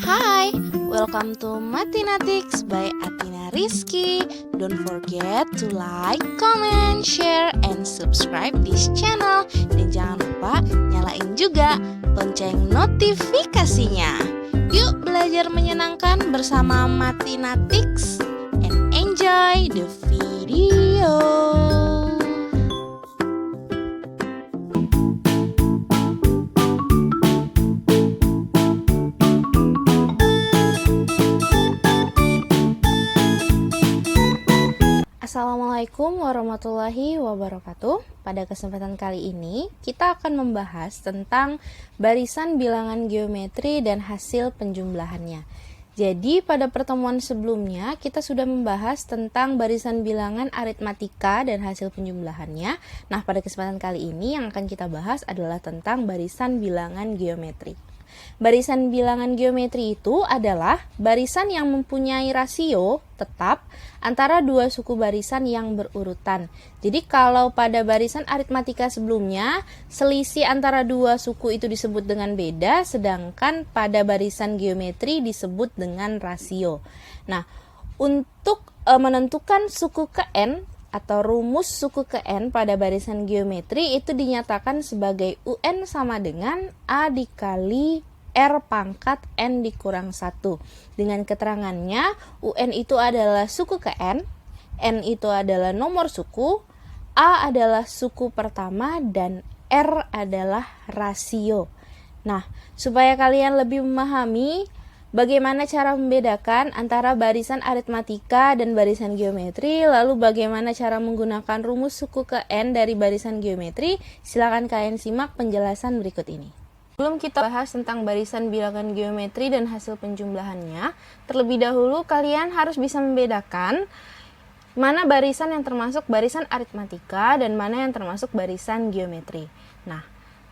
Hai, welcome to Mathematics by Athena Rizky. Don't forget to like, comment, share, and subscribe this channel. Dan jangan lupa nyalain juga lonceng notifikasinya. Yuk belajar menyenangkan bersama Mathematics and enjoy the video. Assalamualaikum warahmatullahi wabarakatuh. Pada kesempatan kali ini kita akan membahas tentang barisan bilangan geometri dan hasil penjumlahannya. Jadi pada pertemuan sebelumnya kita sudah membahas tentang barisan bilangan aritmatika dan hasil penjumlahannya. Nah, pada kesempatan kali ini yang akan kita bahas adalah tentang barisan bilangan geometri. Barisan bilangan geometri itu adalah barisan yang mempunyai rasio tetap antara dua suku barisan yang berurutan. Jadi kalau pada barisan aritmatika sebelumnya, selisih antara dua suku itu disebut dengan beda, sedangkan pada barisan geometri disebut dengan rasio. Nah, untuk menentukan suku ke n atau rumus suku ke n pada barisan geometri itu dinyatakan sebagai UN sama dengan A dikali R pangkat N dikurang 1. Dengan keterangannya, UN itu adalah suku ke N itu adalah nomor suku, A adalah suku pertama, dan R adalah rasio. Nah, supaya kalian lebih memahami bagaimana cara membedakan antara barisan aritmatika dan barisan geometri, lalu bagaimana cara menggunakan rumus suku ke N dari barisan geometri, silakan kalian simak penjelasan berikut ini. Sebelum kita bahas tentang barisan bilangan geometri dan hasil penjumlahannya, terlebih dahulu kalian harus bisa membedakan mana barisan yang termasuk barisan aritmatika dan mana yang termasuk barisan geometri. Nah,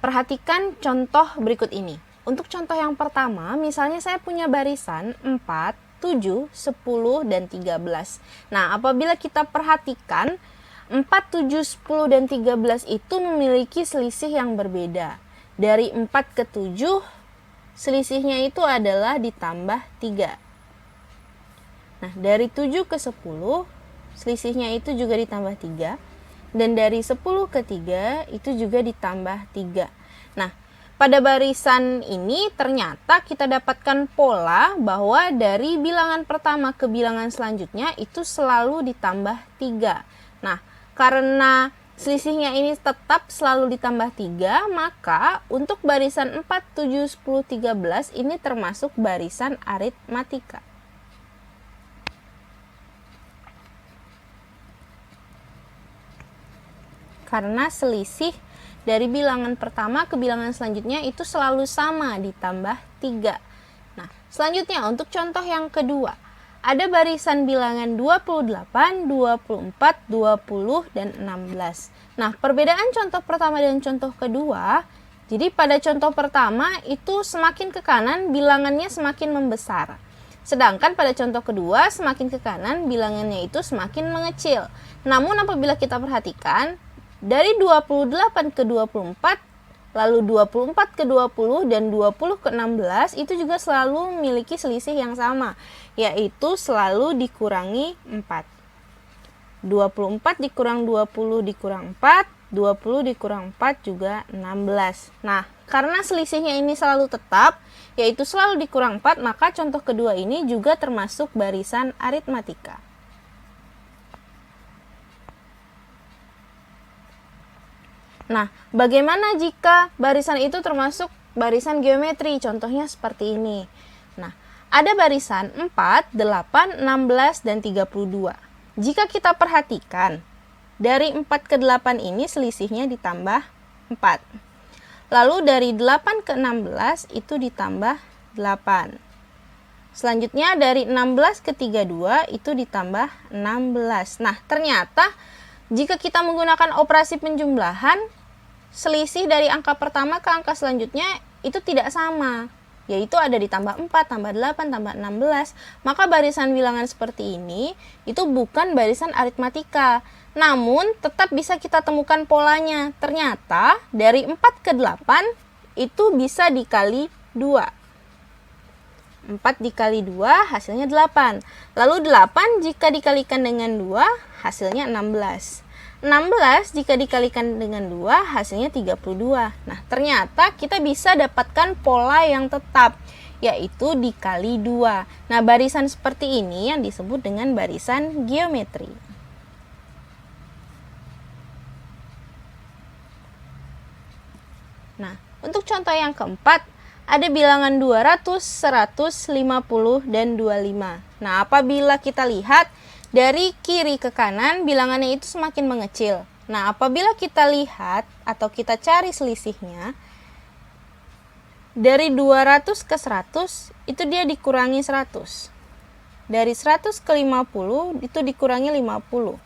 perhatikan contoh berikut ini. Untuk contoh yang pertama, misalnya saya punya barisan 4, 7, 10, dan 13. Nah, apabila kita perhatikan 4, 7, 10, dan 13 itu memiliki selisih yang berbeda. Dari 4 ke 7, selisihnya itu adalah ditambah 3. Nah, dari 7 ke 10, selisihnya itu juga ditambah 3. Dan dari 10 ke 3, itu juga ditambah 3. Nah, pada barisan ini ternyata kita dapatkan pola bahwa dari bilangan pertama ke bilangan selanjutnya itu selalu ditambah 3. Nah, karena selisihnya ini tetap selalu ditambah 3, maka untuk barisan 4, 7, 10, 13 ini termasuk barisan aritmatika. Karena selisih dari bilangan pertama ke bilangan selanjutnya itu selalu sama, ditambah 3. Nah, selanjutnya untuk contoh yang kedua, ada barisan bilangan 28, 24, 20, dan 16. Nah, perbedaan contoh pertama dan contoh kedua, jadi pada contoh pertama itu semakin ke kanan bilangannya semakin membesar. Sedangkan pada contoh kedua semakin ke kanan bilangannya itu semakin mengecil. Namun apabila kita perhatikan, dari 28 ke 24, lalu 24 ke 20, dan 20 ke 16 itu juga selalu memiliki selisih yang sama, yaitu selalu dikurangi 4. 24 dikurang 20 dikurang 4, 20 dikurang 4 juga 16. Nah, karena selisihnya ini selalu tetap, yaitu selalu dikurang 4, maka contoh kedua ini juga termasuk barisan aritmatika. Nah, bagaimana jika barisan itu termasuk barisan geometri? Contohnya seperti ini. Nah, ada barisan 4, 8, 16, dan 32. Jika kita perhatikan, dari 4 ke 8 ini selisihnya ditambah 4. Lalu dari 8 ke 16 itu ditambah 8. Selanjutnya dari 16 ke 32 itu ditambah 16. Nah, ternyata jika kita menggunakan operasi penjumlahan, selisih dari angka pertama ke angka selanjutnya itu tidak sama, yaitu ada ditambah 4, tambah 8, tambah 16. Maka barisan bilangan seperti ini itu bukan barisan aritmatika, namun tetap bisa kita temukan polanya. Ternyata dari 4 ke 8 itu bisa dikali 2. 4 dikali 2 hasilnya 8. Lalu 8 jika dikalikan dengan 2 hasilnya 16. 16 jika dikalikan dengan 2 hasilnya 32. Nah, ternyata kita bisa dapatkan pola yang tetap, yaitu dikali 2. Nah, barisan seperti ini yang disebut dengan barisan geometri. Nah, untuk contoh yang keempat, ada bilangan 200, 100, 50, dan 25. Nah, apabila kita lihat dari kiri ke kanan, bilangannya itu semakin mengecil. Nah, apabila kita lihat atau kita cari selisihnya, dari 200 ke 100, itu dia dikurangi 100. Dari 100 ke 50, itu dikurangi 50.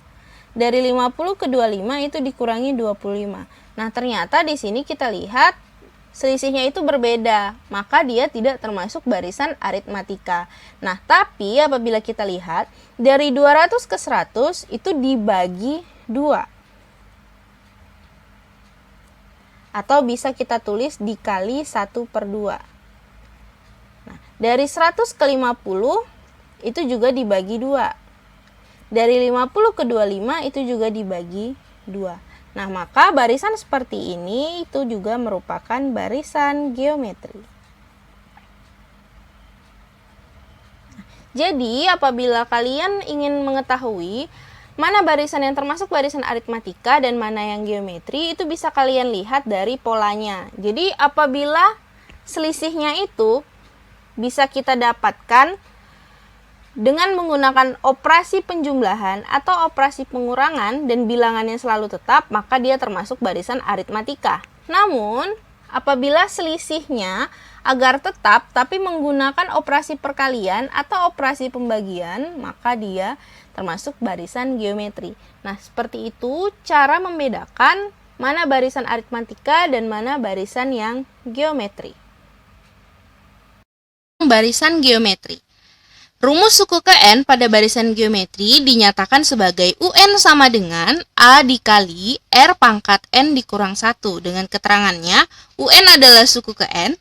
Dari 50 ke 25, itu dikurangi 25. Nah, ternyata di sini kita lihat selisihnya itu berbeda, maka dia tidak termasuk barisan aritmatika. Nah, tapi apabila kita lihat dari 200 ke 100 itu dibagi 2. Atau bisa kita tulis dikali 1/2. Nah, dari 100 ke 50 itu juga dibagi 2. Dari 50 ke 25 itu juga dibagi 2. Nah, maka barisan seperti ini itu juga merupakan barisan geometri. Jadi, apabila kalian ingin mengetahui mana barisan yang termasuk barisan aritmatika dan mana yang geometri, itu bisa kalian lihat dari polanya. Jadi, apabila selisihnya itu bisa kita dapatkan dengan menggunakan operasi penjumlahan atau operasi pengurangan dan bilangannya selalu tetap, maka dia termasuk barisan aritmatika. Namun, apabila selisihnya agar tetap tapi menggunakan operasi perkalian atau operasi pembagian, maka dia termasuk barisan geometri. Nah, seperti itu cara membedakan mana barisan aritmatika dan mana barisan yang geometri. Barisan geometri. Rumus suku ke N pada barisan geometri dinyatakan sebagai UN sama dengan A dikali R pangkat N dikurang 1 dengan keterangannya UN adalah suku ke N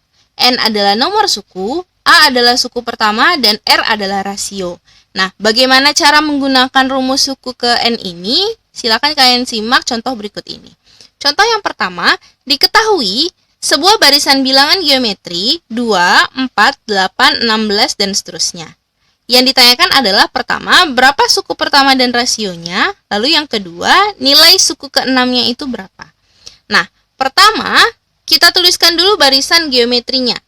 adalah nomor suku, A adalah suku pertama, dan R adalah rasio. Nah, bagaimana cara menggunakan rumus suku ke N ini? Silakan kalian simak contoh berikut ini. Contoh yang pertama, diketahui sebuah barisan bilangan geometri 2, 4, 8, 16, dan seterusnya. Yang ditanyakan adalah pertama, berapa suku pertama dan rasionya, lalu yang kedua, nilai suku ke-6-nya itu berapa. Nah, pertama, kita tuliskan dulu barisan geometrinya.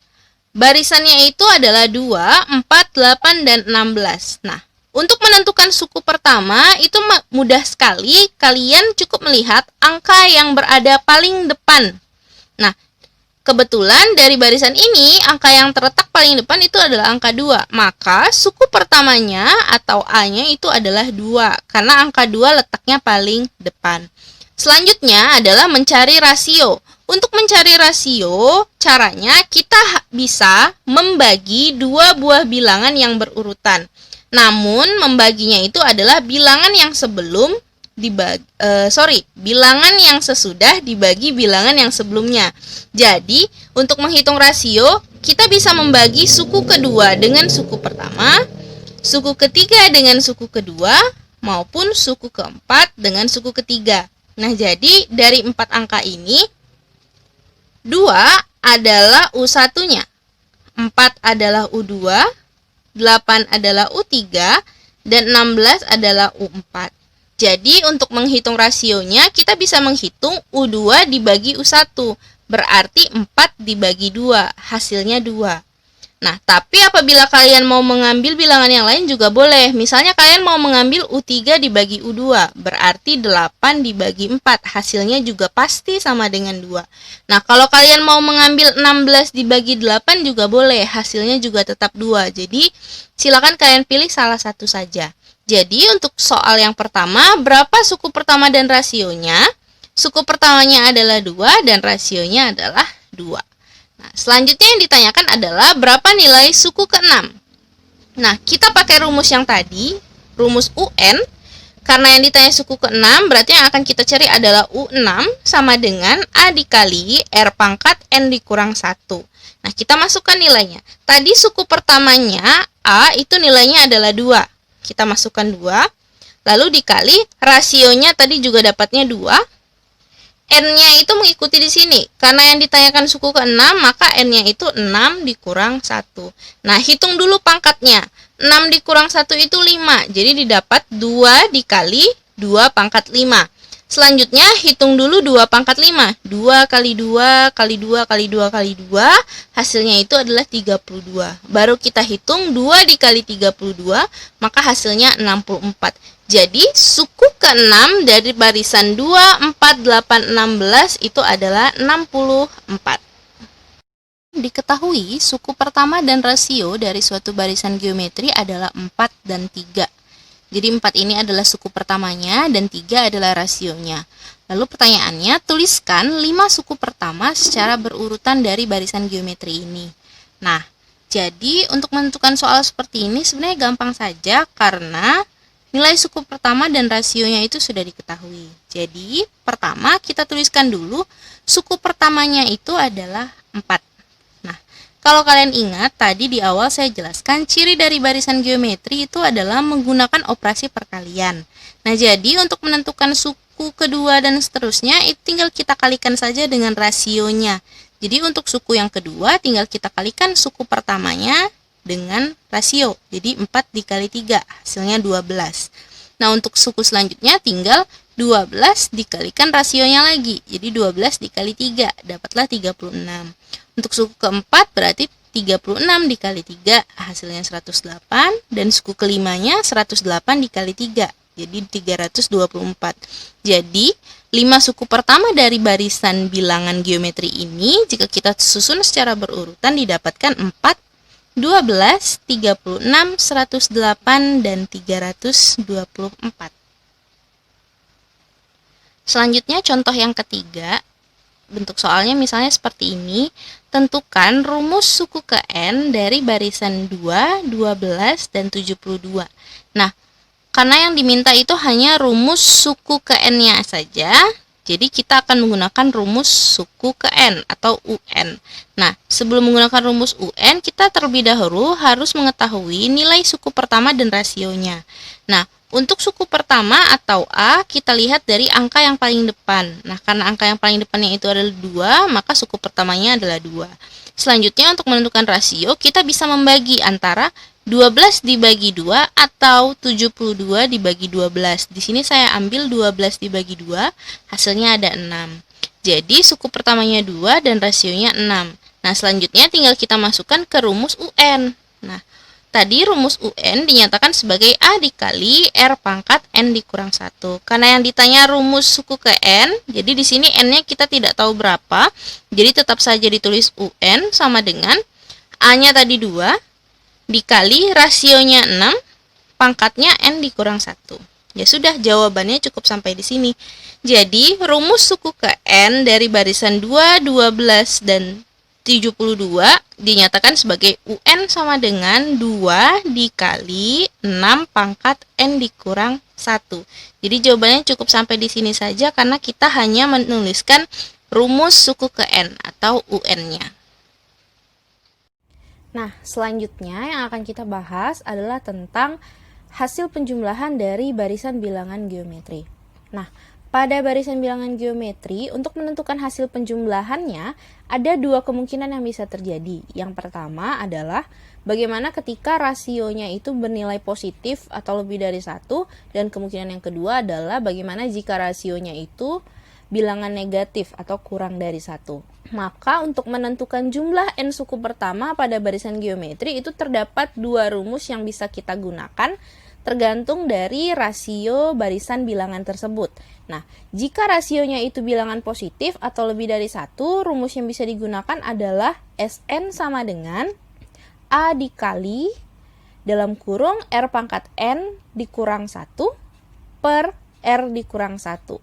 Barisannya itu adalah 2, 4, 8, dan 16. Nah, untuk menentukan suku pertama, itu mudah sekali, kalian cukup melihat angka yang berada paling depan. Nah, kebetulan dari barisan ini, angka yang terletak paling depan itu adalah angka 2. Maka suku pertamanya atau A-nya itu adalah 2, karena angka 2 letaknya paling depan. Selanjutnya adalah mencari rasio. Untuk mencari rasio, caranya kita bisa membagi dua buah bilangan yang berurutan. Namun, membaginya itu adalah bilangan yang sebelum bilangan yang sesudah dibagi bilangan yang sebelumnya. Jadi, untuk menghitung rasio, kita bisa membagi suku kedua dengan suku pertama, suku ketiga dengan suku kedua, maupun suku keempat dengan suku ketiga. Nah, jadi dari 4 angka ini, 2 adalah U1-nya, 4 adalah U2, 8 adalah U3, dan 16 adalah U4. Jadi, untuk menghitung rasionya, kita bisa menghitung U2 dibagi U1. Berarti 4 dibagi 2, hasilnya 2. Nah, tapi apabila kalian mau mengambil bilangan yang lain juga boleh. Misalnya kalian mau mengambil U3 dibagi U2, berarti 8 dibagi 4, hasilnya juga pasti sama dengan 2. Nah, kalau kalian mau mengambil 16 dibagi 8 juga boleh, hasilnya juga tetap 2. Jadi, silakan kalian pilih salah satu saja. Jadi, untuk soal yang pertama, berapa suku pertama dan rasionya? Suku pertamanya adalah 2 dan rasionya adalah 2. Nah, selanjutnya yang ditanyakan adalah berapa nilai suku ke-6. Nah, kita pakai rumus yang tadi, rumus UN. Karena yang ditanya suku ke-6, berarti yang akan kita cari adalah U6 sama dengan A dikali R pangkat N dikurang 1. Nah, kita masukkan nilainya. Tadi suku pertamanya A itu nilainya adalah 2. Kita masukkan 2. Lalu dikali rasionya tadi juga dapatnya 2. N-nya itu mengikuti di sini. Karena yang ditanyakan suku ke-6, maka N-nya itu 6 dikurang 1. Nah, hitung dulu pangkatnya. 6 dikurang 1 itu 5. Jadi didapat 2 dikali 2 pangkat 5. Selanjutnya, hitung dulu 2 pangkat 5. 2 kali 2 kali 2 kali 2 kali 2. Hasilnya itu adalah 32. Baru kita hitung 2 dikali 32, maka hasilnya 64. Jadi, suku ke-6 dari barisan 2, 4, 8, 16 itu adalah 64. Diketahui, suku pertama dan rasio dari suatu barisan geometri adalah 4 dan 3. Jadi 4 ini adalah suku pertamanya dan 3 adalah rasionya. Lalu pertanyaannya, tuliskan 5 suku pertama secara berurutan dari barisan geometri ini. Nah, jadi untuk menentukan soal seperti ini sebenarnya gampang saja karena nilai suku pertama dan rasionya itu sudah diketahui. Jadi, pertama kita tuliskan dulu suku pertamanya itu adalah 4. Nah, kalau kalian ingat, tadi di awal saya jelaskan ciri dari barisan geometri itu adalah menggunakan operasi perkalian. Nah, jadi untuk menentukan suku kedua dan seterusnya, itu tinggal kita kalikan saja dengan rasionya. Jadi, untuk suku yang kedua, tinggal kita kalikan suku pertamanya dengan rasio. Jadi 4 dikali 3, hasilnya 12. Nah, untuk suku selanjutnya tinggal 12 dikalikan rasionya lagi. Jadi 12 dikali 3, dapatlah 36. Untuk suku keempat berarti 36 dikali 3, hasilnya 108. Dan suku kelimanya 108 dikali 3, jadi 324. Jadi 5 suku pertama dari barisan bilangan geometri ini, jika kita susun secara berurutan, didapatkan 4, 12, 36, 108, dan 324. Selanjutnya contoh yang ketiga, bentuk soalnya misalnya seperti ini. Tentukan rumus suku ke N dari barisan 2, 12, dan 72. Nah, karena yang diminta itu hanya rumus suku ke N-nya saja, jadi kita akan menggunakan rumus suku ke N atau UN. Nah, sebelum menggunakan rumus UN, kita terlebih dahulu harus mengetahui nilai suku pertama dan rasionya. Nah, untuk suku pertama atau A, kita lihat dari angka yang paling depan. Nah, karena angka yang paling depannya itu adalah 2, maka suku pertamanya adalah 2. Selanjutnya, untuk menentukan rasio, kita bisa membagi antara 12 dibagi 2 atau 72 dibagi 12. Di sini saya ambil 12 dibagi 2, hasilnya ada 6. Jadi suku pertamanya 2 dan rasionya 6. Nah, selanjutnya tinggal kita masukkan ke rumus UN. Nah, tadi rumus UN dinyatakan sebagai A dikali R pangkat N dikurang 1. Karena yang ditanya rumus suku ke N, jadi di sini N-nya kita tidak tahu berapa. Jadi tetap saja ditulis UN sama dengan A-nya tadi 2 dikali rasionya 6, pangkatnya N dikurang 1. Ya sudah, jawabannya cukup sampai di sini. Jadi, rumus suku ke N dari barisan 2, 12, dan 72 dinyatakan sebagai UN sama dengan 2 dikali 6 pangkat N dikurang 1. Jadi, jawabannya cukup sampai di sini saja karena kita hanya menuliskan rumus suku ke N atau UN-nya. Nah, selanjutnya yang akan kita bahas adalah tentang hasil penjumlahan dari barisan bilangan geometri. Nah, pada barisan bilangan geometri, untuk menentukan hasil penjumlahannya, ada 2 kemungkinan yang bisa terjadi. Yang pertama adalah bagaimana ketika rasionya itu bernilai positif atau lebih dari 1, dan kemungkinan yang kedua adalah bagaimana jika rasionya itu bilangan negatif atau kurang dari 1. Maka untuk menentukan jumlah N suku pertama pada barisan geometri itu terdapat 2 rumus yang bisa kita gunakan tergantung dari rasio barisan bilangan tersebut. Nah, jika rasionya itu bilangan positif atau lebih dari 1, rumus yang bisa digunakan adalah Sn sama dengan A dikali dalam kurung R pangkat N dikurang 1 per R dikurang 1.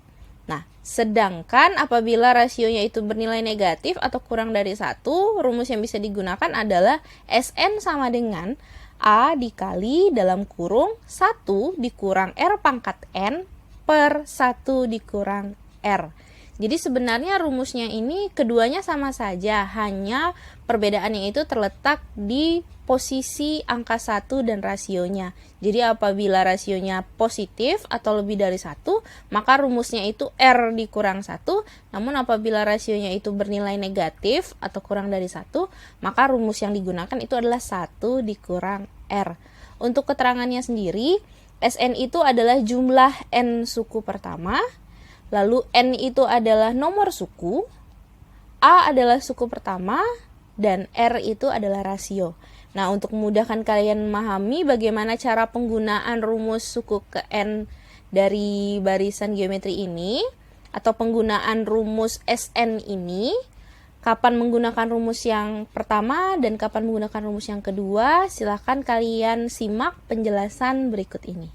Nah, sedangkan apabila rasionya itu bernilai negatif atau kurang dari 1, rumus yang bisa digunakan adalah Sn sama dengan A dikali dalam kurung 1 dikurang R pangkat N per 1 dikurang R. Jadi sebenarnya rumusnya ini keduanya sama saja, hanya perbedaannya itu terletak di posisi angka 1 dan rasionya. Jadi apabila rasionya positif atau lebih dari 1, maka rumusnya itu R dikurang 1. Namun apabila rasionya itu bernilai negatif atau kurang dari 1, maka rumus yang digunakan itu adalah 1 dikurang R. Untuk keterangannya sendiri, Sn itu adalah jumlah n suku pertama, lalu N itu adalah nomor suku, A adalah suku pertama, dan R itu adalah rasio. Nah, untuk memudahkan kalian memahami bagaimana cara penggunaan rumus suku ke N dari barisan geometri ini, atau penggunaan rumus Sn ini, kapan menggunakan rumus yang pertama dan kapan menggunakan rumus yang kedua, silahkan kalian simak penjelasan berikut ini.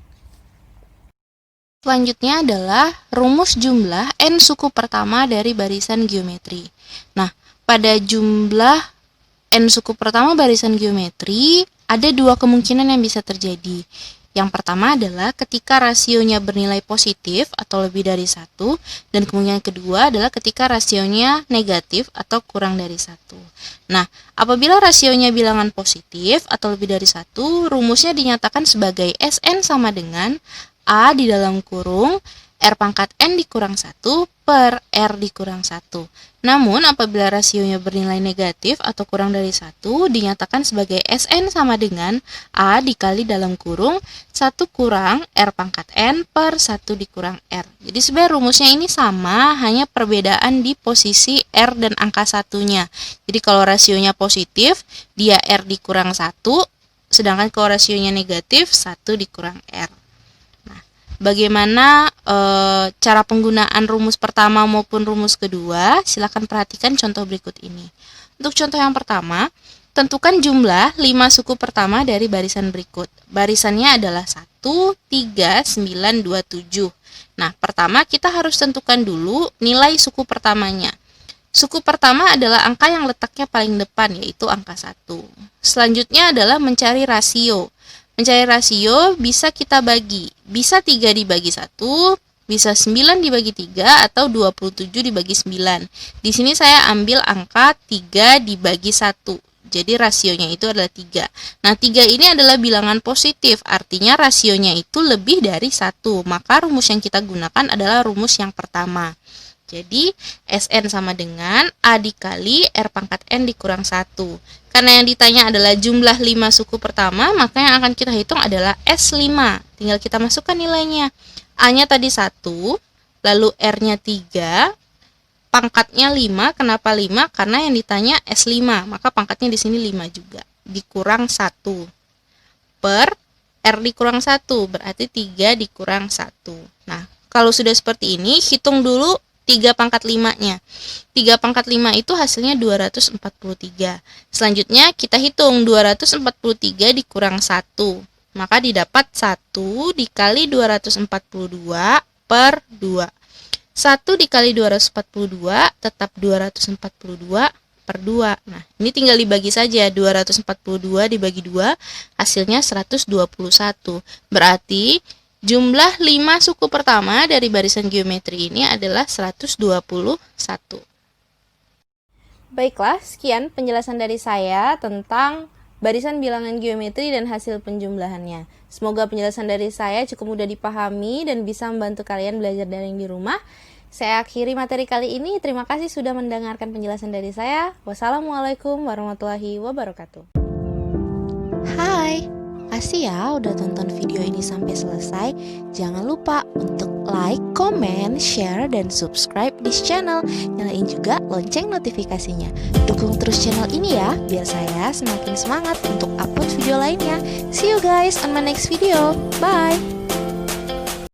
Selanjutnya adalah rumus jumlah n suku pertama dari barisan geometri. Nah, pada jumlah n suku pertama barisan geometri, ada dua kemungkinan yang bisa terjadi. Yang pertama adalah ketika rasionya bernilai positif atau lebih dari 1, dan kemungkinan kedua adalah ketika rasionya negatif atau kurang dari 1. Nah, apabila rasionya bilangan positif atau lebih dari 1, rumusnya dinyatakan sebagai Sn sama dengan A di dalam kurung R pangkat N dikurang 1 per R dikurang 1. Namun, apabila rasionya bernilai negatif atau kurang dari 1, dinyatakan sebagai Sn sama dengan A dikali dalam kurung 1 kurang R pangkat N per 1 dikurang R. Jadi sebenarnya rumusnya ini sama, hanya perbedaan di posisi R dan angka 1-nya. Jadi kalau rasionya positif, dia R dikurang 1, sedangkan kalau rasionya negatif, 1 dikurang R. Bagaimana cara penggunaan rumus pertama maupun rumus kedua? Silakan perhatikan contoh berikut ini. Untuk contoh yang pertama, tentukan jumlah 5 suku pertama dari barisan berikut. Barisannya adalah 1, 3, 9, 2, 7. Nah, pertama kita harus tentukan dulu nilai suku pertamanya. Suku pertama adalah angka yang letaknya paling depan, yaitu angka 1. Selanjutnya adalah mencari rasio. Mencari rasio bisa kita bagi, bisa 3 dibagi 1, bisa 9 dibagi 3, atau 27 dibagi 9. Di sini saya ambil angka 3 dibagi 1, jadi rasionya itu adalah 3. Nah, 3 ini adalah bilangan positif, artinya rasionya itu lebih dari 1, maka rumus yang kita gunakan adalah rumus yang pertama. Jadi, Sn sama dengan A dikali R pangkat N dikurang 1. Karena yang ditanya adalah jumlah 5 suku pertama, maka yang akan kita hitung adalah S5. Tinggal kita masukkan nilainya. A-nya tadi 1, lalu R-nya 3, pangkatnya 5. Kenapa 5? Karena yang ditanya S5, maka pangkatnya di sini 5 juga. Dikurang 1. Per R dikurang 1, berarti 3 dikurang 1. Nah, kalau sudah seperti ini, hitung dulu 3 pangkat 5-nya. 3 pangkat 5 itu hasilnya 243. Selanjutnya kita hitung 243 dikurang 1. Maka didapat 1 dikali 242 per 2. 1 dikali 242 tetap 242 per 2. Nah, ini tinggal dibagi saja. 242 dibagi 2 hasilnya 121. Berarti jumlah 5 suku pertama dari barisan geometri ini adalah 121. Baiklah, sekian penjelasan dari saya tentang barisan bilangan geometri dan hasil penjumlahannya. Semoga penjelasan dari saya cukup mudah dipahami dan bisa membantu kalian belajar daring di rumah. Saya akhiri materi kali ini. Terima kasih sudah mendengarkan penjelasan dari saya. Wassalamualaikum warahmatullahi wabarakatuh. Hai, makasih ya udah tonton video ini sampai selesai. Jangan lupa untuk like, comment, share, dan subscribe di channel. Nyalain juga lonceng notifikasinya. Dukung terus channel ini ya, biar saya semakin semangat untuk upload video lainnya. See you guys on my next video. Bye!